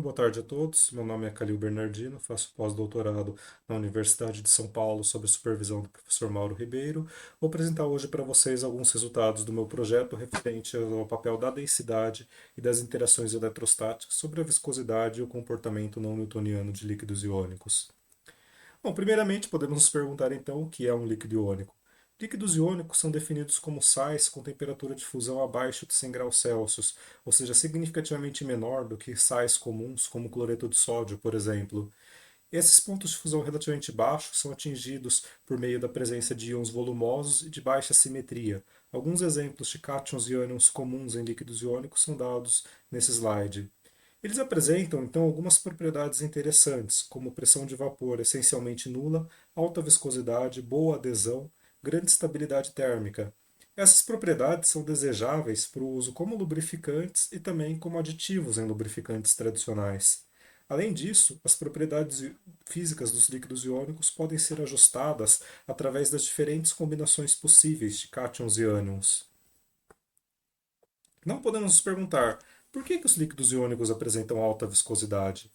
Boa tarde a todos. Meu nome é Calil Bernardino, faço pós-doutorado na Universidade de São Paulo sob a supervisão do professor Mauro Ribeiro. Vou apresentar hoje para vocês alguns resultados do meu projeto referente ao papel da densidade e das interações eletrostáticas sobre a viscosidade e o comportamento não newtoniano de líquidos iônicos. Bom, primeiramente podemos nos perguntar então o que é um líquido iônico. Líquidos iônicos são definidos como sais com temperatura de fusão abaixo de 100 graus Celsius, ou seja, significativamente menor do que sais comuns como cloreto de sódio, por exemplo. Esses pontos de fusão relativamente baixos são atingidos por meio da presença de íons volumosos e de baixa simetria. Alguns exemplos de cátions e ânions comuns em líquidos iônicos são dados nesse slide. Eles apresentam, então, algumas propriedades interessantes, como pressão de vapor essencialmente nula, alta viscosidade, boa adesão, grande estabilidade térmica. Essas propriedades são desejáveis para o uso como lubrificantes e também como aditivos em lubrificantes tradicionais. Além disso, as propriedades físicas dos líquidos iônicos podem ser ajustadas através das diferentes combinações possíveis de cátions e ânions. Não podemos nos perguntar por que os líquidos iônicos apresentam alta viscosidade.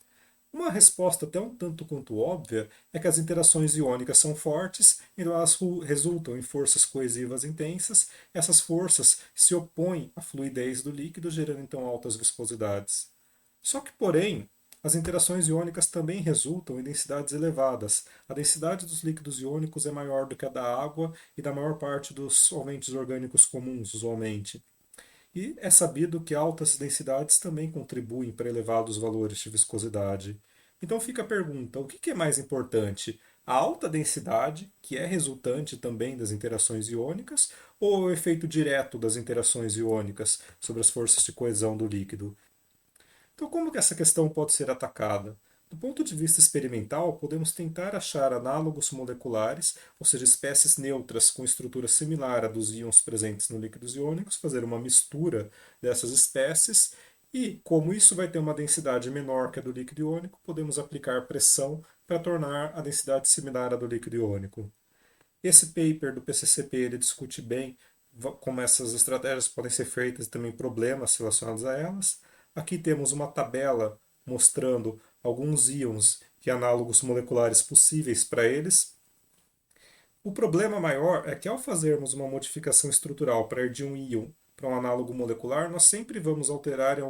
Uma resposta até um tanto quanto óbvia é que as interações iônicas são fortes e elas resultam em forças coesivas intensas. Essas forças se opõem à fluidez do líquido, gerando então altas viscosidades. Só que, porém, as interações iônicas também resultam em densidades elevadas. A densidade dos líquidos iônicos é maior do que a da água e da maior parte dos solventes orgânicos comuns, usualmente. E é sabido que altas densidades também contribuem para elevados valores de viscosidade. Então fica a pergunta: o que é mais importante? A alta densidade, que é resultante também das interações iônicas, ou o efeito direto das interações iônicas sobre as forças de coesão do líquido? Então, como que essa questão pode ser atacada? Do ponto de vista experimental, podemos tentar achar análogos moleculares, ou seja, espécies neutras com estrutura similar à dos íons presentes no líquidos iônicos, fazer uma mistura dessas espécies e, como isso vai ter uma densidade menor que a do líquido iônico, podemos aplicar pressão para tornar a densidade similar à do líquido iônico. Esse paper do PCCP ele discute bem como essas estratégias podem ser feitas e também problemas relacionados a elas. Aqui temos uma tabela mostrando alguns íons e análogos moleculares possíveis para eles. O problema maior é que ao fazermos uma modificação estrutural para ir de um íon para um análogo molecular, nós sempre vamos alterar em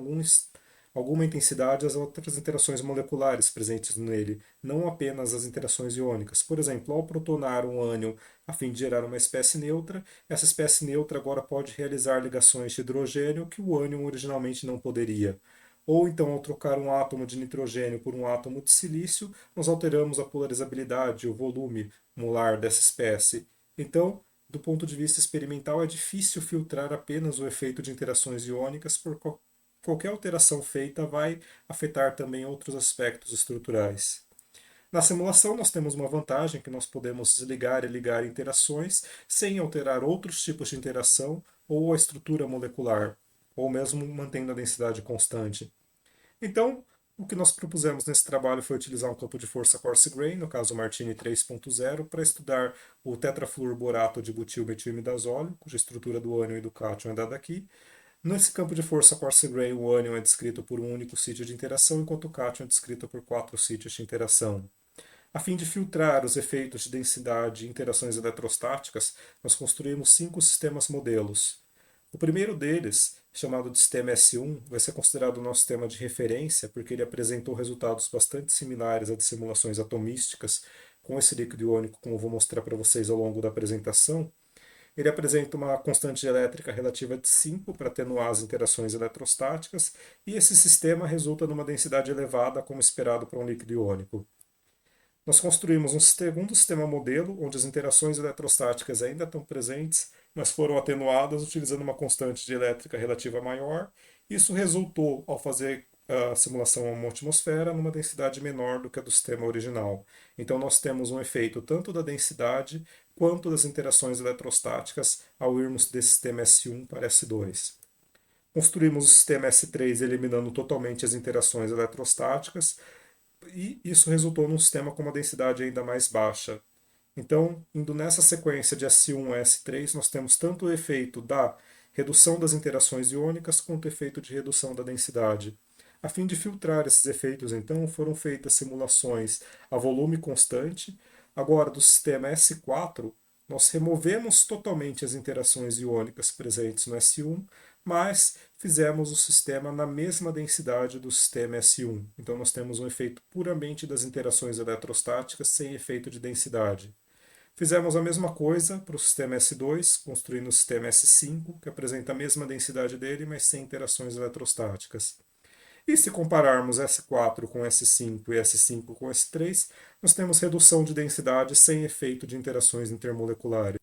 alguma intensidade as outras interações moleculares presentes nele, não apenas as interações iônicas. Por exemplo, ao protonar um ânion a fim de gerar uma espécie neutra, essa espécie neutra agora pode realizar ligações de hidrogênio que o ânion originalmente não poderia. Ou então, ao trocar um átomo de nitrogênio por um átomo de silício, nós alteramos a polarizabilidade, o volume molar dessa espécie. Então, do ponto de vista experimental, é difícil filtrar apenas o efeito de interações iônicas, por qualquer alteração feita vai afetar também outros aspectos estruturais. Na simulação, nós temos uma vantagem que nós podemos desligar e ligar interações sem alterar outros tipos de interação ou a estrutura molecular, ou mesmo mantendo a densidade constante. Então, o que nós propusemos nesse trabalho foi utilizar um campo de força coarse-grained, no caso Martini 3.0, para estudar o tetrafluorborato de butilmetilimidazóleo, cuja estrutura do ânion e do cátion é dada aqui. Nesse campo de força coarse-grained, o ânion é descrito por um único sítio de interação, enquanto o cátion é descrito por 4 sítios de interação. A fim de filtrar os efeitos de densidade e interações eletrostáticas, nós construímos 5 sistemas modelos. O primeiro deles, chamado de sistema S1, vai ser considerado o nosso sistema de referência, porque ele apresentou resultados bastante similares a de simulações atomísticas com esse líquido iônico, como eu vou mostrar para vocês ao longo da apresentação. Ele apresenta uma constante elétrica relativa de 5 para atenuar as interações eletrostáticas, e esse sistema resulta numa densidade elevada, como esperado para um líquido iônico. Nós construímos um segundo sistema modelo, onde as interações eletrostáticas ainda estão presentes, mas foram atenuadas utilizando uma constante de elétrica relativa maior. Isso resultou, ao fazer a simulação a uma atmosfera, numa densidade menor do que a do sistema original. Então nós temos um efeito tanto da densidade quanto das interações eletrostáticas ao irmos desse sistema S1 para S2. Construímos o sistema S3 eliminando totalmente as interações eletrostáticas, e isso resultou num sistema com uma densidade ainda mais baixa. Então, indo nessa sequência de S1 a S3, nós temos tanto o efeito da redução das interações iônicas quanto o efeito de redução da densidade. A fim de filtrar esses efeitos, então, foram feitas simulações a volume constante. Agora, do sistema S4, nós removemos totalmente as interações iônicas presentes no S1, mas fizemos o sistema na mesma densidade do sistema S1. Então, nós temos um efeito puramente das interações eletrostáticas sem efeito de densidade. Fizemos a mesma coisa para o sistema S2, construindo o sistema S5, que apresenta a mesma densidade dele, mas sem interações eletrostáticas. E se compararmos S4 com S5 e S5 com S3, nós temos redução de densidade sem efeito de interações intermoleculares.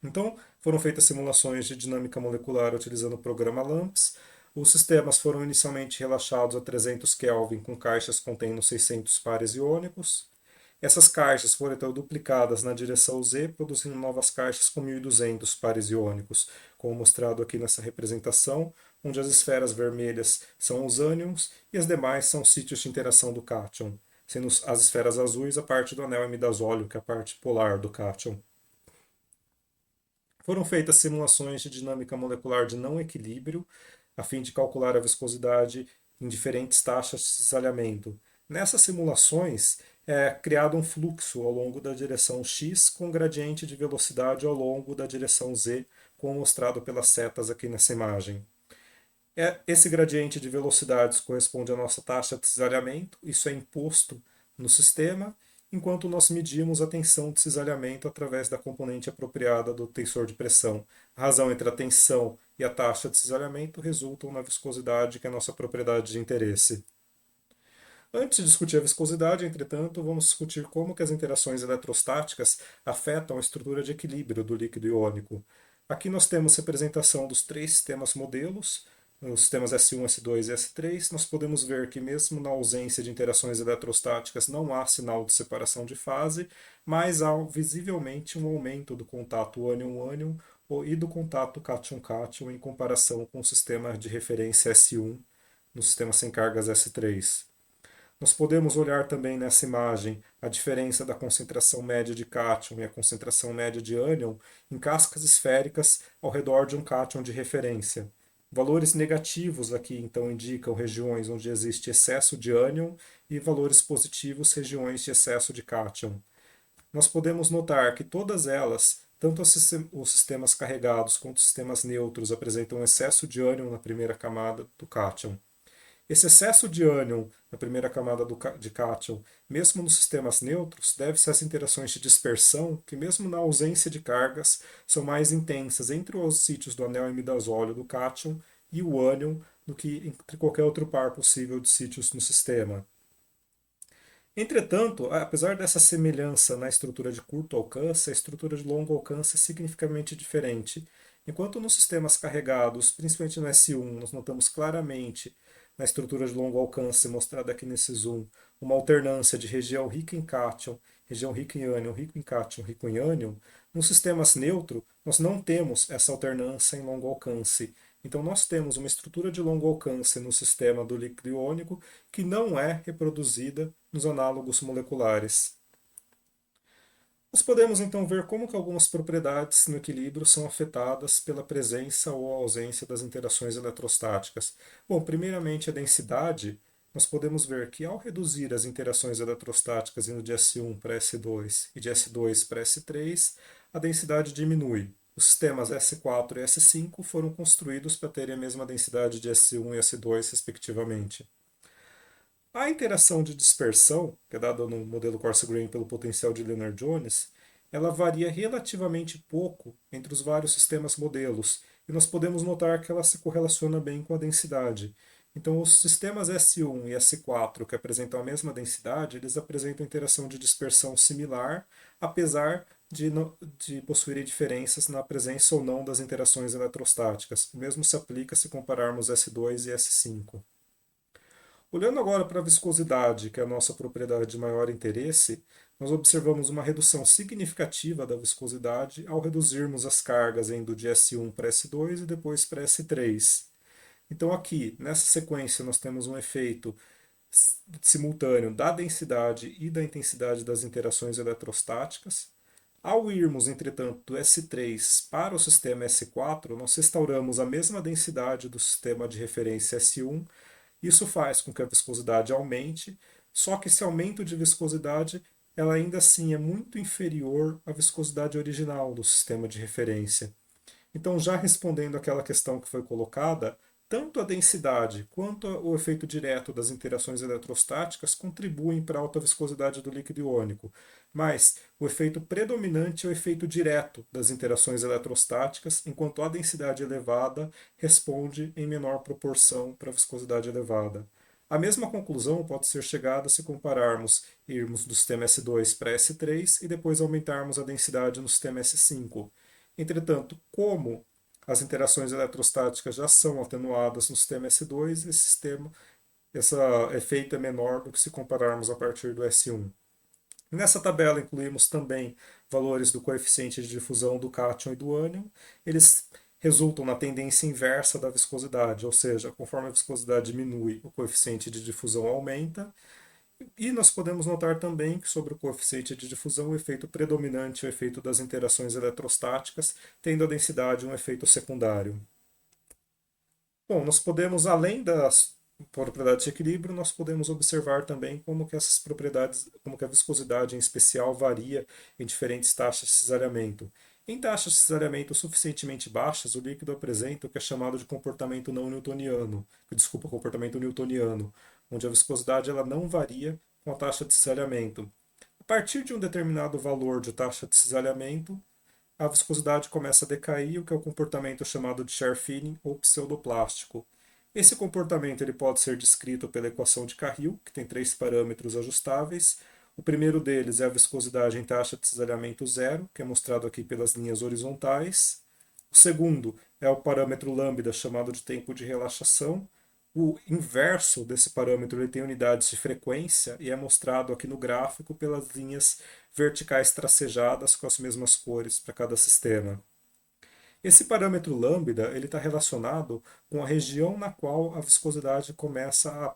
Então, foram feitas simulações de dinâmica molecular utilizando o programa LAMMPS. Os sistemas foram inicialmente relaxados a 300 Kelvin com caixas contendo 600 pares iônicos. Essas caixas foram então duplicadas na direção Z, produzindo novas caixas com 1.200 pares iônicos, como mostrado aqui nessa representação, onde as esferas vermelhas são os ânions e as demais são sítios de interação do cátion, sendo as esferas azuis a parte do anel imidazóleo, que é a parte polar do cátion. Foram feitas simulações de dinâmica molecular de não equilíbrio, a fim de calcular a viscosidade em diferentes taxas de cisalhamento. Nessas simulações, é criado um fluxo ao longo da direção x com gradiente de velocidade ao longo da direção z, como mostrado pelas setas aqui nessa imagem. Esse gradiente de velocidades corresponde à nossa taxa de cisalhamento, isso é imposto no sistema, enquanto nós medimos a tensão de cisalhamento através da componente apropriada do tensor de pressão. A razão entre a tensão e a taxa de cisalhamento resultam na viscosidade, que é a nossa propriedade de interesse. Antes de discutir a viscosidade, entretanto, vamos discutir como que as interações eletrostáticas afetam a estrutura de equilíbrio do líquido iônico. Aqui nós temos representação dos três sistemas modelos, os sistemas S1, S2 e S3. Nós podemos ver que mesmo na ausência de interações eletrostáticas não há sinal de separação de fase, mas há visivelmente um aumento do contato ânion-ânion e do contato cátion-cátion em comparação com o sistema de referência S1 no sistema sem cargas S3. Nós podemos olhar também nessa imagem a diferença da concentração média de cátion e a concentração média de ânion em cascas esféricas ao redor de um cátion de referência. Valores negativos aqui então indicam regiões onde existe excesso de ânion e valores positivos regiões de excesso de cátion. Nós podemos notar que todas elas, tanto os sistemas carregados quanto os sistemas neutros, apresentam excesso de ânion na primeira camada do cátion. Esse excesso de ânion na primeira camada de cátion, mesmo nos sistemas neutros, deve-se às interações de dispersão, que mesmo na ausência de cargas, são mais intensas entre os sítios do anel imidazóleo do cátion e o ânion do que entre qualquer outro par possível de sítios no sistema. Entretanto, apesar dessa semelhança na estrutura de curto alcance, a estrutura de longo alcance é significativamente diferente. Enquanto nos sistemas carregados, principalmente no S1, nós notamos claramente na estrutura de longo alcance mostrada aqui nesse zoom, uma alternância de região rica em cátion, região rica em ânion, rico em cátion, rico em ânion. Nos sistemas neutro, nós não temos essa alternância em longo alcance. Então, nós temos uma estrutura de longo alcance no sistema do líquido iônico que não é reproduzida nos análogos moleculares. Nós podemos então ver como que algumas propriedades no equilíbrio são afetadas pela presença ou ausência das interações eletrostáticas. Bom, primeiramente a densidade, nós podemos ver que ao reduzir as interações eletrostáticas indo de S1 para S2 e de S2 para S3, a densidade diminui. Os sistemas S4 e S5 foram construídos para terem a mesma densidade de S1 e S2, respectivamente. A interação de dispersão, que é dada no modelo Corsi-Green pelo potencial de Lennard-Jones, ela varia relativamente pouco entre os vários sistemas modelos, e nós podemos notar que ela se correlaciona bem com a densidade. Então, os sistemas S1 e S4, que apresentam a mesma densidade, eles apresentam interação de dispersão similar, apesar de possuírem diferenças na presença ou não das interações eletrostáticas. O mesmo se aplica se compararmos S2 e S5. Olhando agora para a viscosidade, que é a nossa propriedade de maior interesse, nós observamos uma redução significativa da viscosidade ao reduzirmos as cargas indo de S1 para S2 e depois para S3. Então aqui, nessa sequência, nós temos um efeito simultâneo da densidade e da intensidade das interações eletrostáticas. Ao irmos, entretanto, do S3 para o sistema S4, nós restauramos a mesma densidade do sistema de referência S1, Isso faz com que a viscosidade aumente, só que esse aumento de viscosidade ela ainda assim é muito inferior à viscosidade original do sistema de referência. Então, já respondendo àquela questão que foi colocada, tanto a densidade quanto o efeito direto das interações eletrostáticas contribuem para a alta viscosidade do líquido iônico, mas o efeito predominante é o efeito direto das interações eletrostáticas, enquanto a densidade elevada responde em menor proporção para a viscosidade elevada. A mesma conclusão pode ser chegada se compararmos irmos do sistema S2 para S3 e depois aumentarmos a densidade no sistema S5. Entretanto, como as interações eletrostáticas já são atenuadas no sistema S2, esse efeito é menor do que se compararmos a partir do S1. Nessa tabela incluímos também valores do coeficiente de difusão do cátion e do ânion. Eles resultam na tendência inversa da viscosidade, ou seja, conforme a viscosidade diminui, o coeficiente de difusão aumenta. E nós podemos notar também que sobre o coeficiente de difusão, o efeito predominante é o efeito das interações eletrostáticas, tendo a densidade um efeito secundário. Bom, nós podemos, além das propriedades de equilíbrio, nós podemos observar também como que essas propriedades, como que a viscosidade em especial varia em diferentes taxas de cisalhamento. Em taxas de cisalhamento suficientemente baixas, o líquido apresenta o que é chamado de comportamento não newtoniano, comportamento newtoniano, onde a viscosidade ela não varia com a taxa de cisalhamento. A partir de um determinado valor de taxa de cisalhamento, a viscosidade começa a decair, o que é o comportamento chamado de shear feeding ou pseudoplástico. Esse comportamento ele pode ser descrito pela equação de Carril, que tem três parâmetros ajustáveis. O primeiro deles é a viscosidade em taxa de cisalhamento zero, que é mostrado aqui pelas linhas horizontais. O segundo é o parâmetro lambda, chamado de tempo de relaxação. O inverso desse parâmetro ele tem unidades de frequência e é mostrado aqui no gráfico pelas linhas verticais tracejadas com as mesmas cores para cada sistema. Esse parâmetro lambda ele está relacionado com a região na qual a viscosidade começa a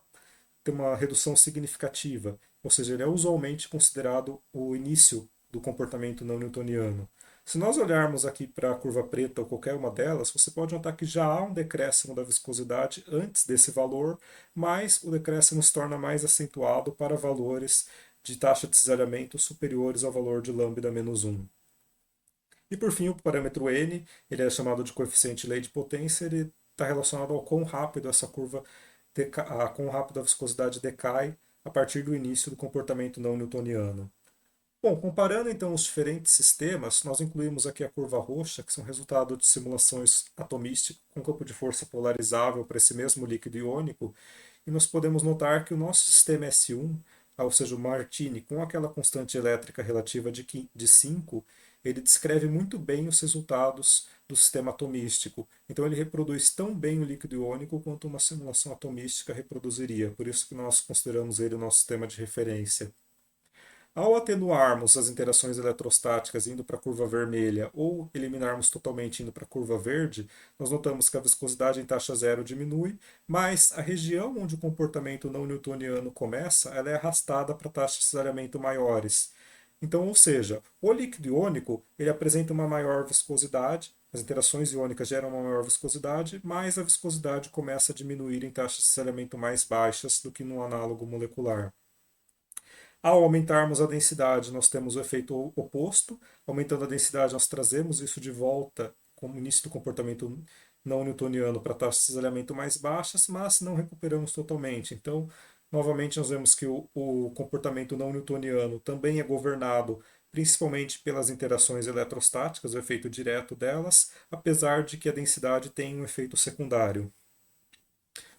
ter uma redução significativa, ou seja, ele é usualmente considerado o início do comportamento não newtoniano. Se nós olharmos aqui para a curva preta ou qualquer uma delas, você pode notar que já há um decréscimo da viscosidade antes desse valor, mas o decréscimo se torna mais acentuado para valores de taxa de cisalhamento superiores ao valor de lambda menos 1. E por fim, o parâmetro n, ele é chamado de coeficiente lei de potência, ele está relacionado ao quão rápido essa curva, quão rápido a viscosidade decai a partir do início do comportamento não newtoniano. Bom, comparando então os diferentes sistemas, nós incluímos aqui a curva roxa, que são resultado de simulações atomísticas com campo de força polarizável para esse mesmo líquido iônico, e nós podemos notar que o nosso sistema S1, ou seja, o Martini, com aquela constante elétrica relativa de 5, ele descreve muito bem os resultados do sistema atomístico. Então ele reproduz tão bem o líquido iônico quanto uma simulação atomística reproduziria. Por isso que nós consideramos ele o nosso sistema de referência. Ao atenuarmos as interações eletrostáticas indo para a curva vermelha ou eliminarmos totalmente indo para a curva verde, nós notamos que a viscosidade em taxa zero diminui, mas a região onde o comportamento não newtoniano começa, ela é arrastada para taxas de cisalhamento maiores. Então, ou seja, o líquido iônico ele apresenta uma maior viscosidade, as interações iônicas geram uma maior viscosidade, mas a viscosidade começa a diminuir em taxas de cisalhamento mais baixas do que no análogo molecular. Ao aumentarmos a densidade, nós temos o efeito oposto. Aumentando a densidade, nós trazemos isso de volta com o início do comportamento não newtoniano para taxas de cisalhamento mais baixas, mas não recuperamos totalmente. Então, novamente, nós vemos que o comportamento não newtoniano também é governado principalmente pelas interações eletrostáticas, o efeito direto delas, apesar de que a densidade tem um efeito secundário.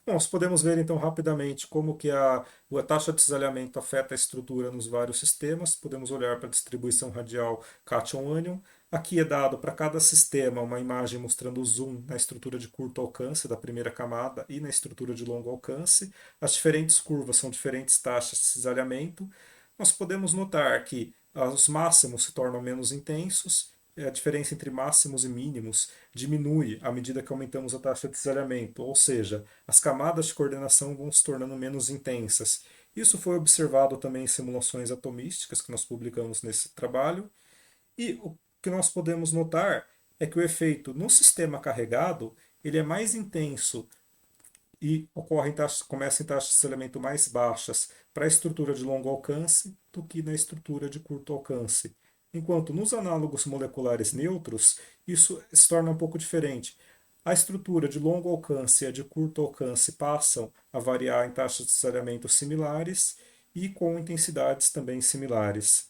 Bom, nós podemos ver então rapidamente como que a taxa de cisalhamento afeta a estrutura nos vários sistemas. Podemos olhar para a distribuição radial cation-ânion. Aqui é dado para cada sistema uma imagem mostrando o zoom na estrutura de curto alcance da primeira camada e na estrutura de longo alcance. As diferentes curvas são diferentes taxas de cisalhamento. Nós podemos notar que os máximos se tornam menos intensos, a diferença entre máximos e mínimos diminui à medida que aumentamos a taxa de cisalhamento, ou seja, as camadas de coordenação vão se tornando menos intensas. Isso foi observado também em simulações atomísticas que nós publicamos nesse trabalho, e o que nós podemos notar é que o efeito no sistema carregado ele é mais intenso e começa em taxas de aceleramento mais baixas para a estrutura de longo alcance do que na estrutura de curto alcance. Enquanto nos análogos moleculares neutros, isso se torna um pouco diferente. A estrutura de longo alcance e a de curto alcance passam a variar em taxas de aceleramento similares e com intensidades também similares.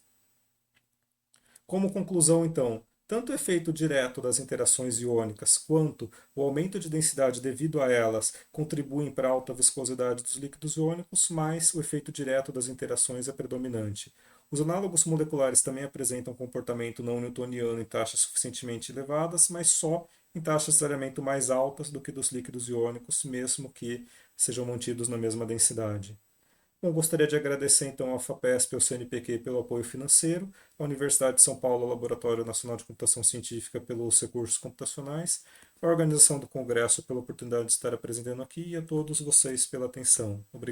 Como conclusão, então, tanto o efeito direto das interações iônicas quanto o aumento de densidade devido a elas contribuem para a alta viscosidade dos líquidos iônicos, mas o efeito direto das interações é predominante. Os análogos moleculares também apresentam comportamento não newtoniano em taxas suficientemente elevadas, mas só em taxas de areamento mais altas do que dos líquidos iônicos, mesmo que sejam mantidos na mesma densidade. Bom, gostaria de agradecer então ao FAPESP e ao CNPq pelo apoio financeiro, à Universidade de São Paulo, ao Laboratório Nacional de Computação Científica pelos recursos computacionais, à organização do Congresso pela oportunidade de estar apresentando aqui e a todos vocês pela atenção. Obrigado.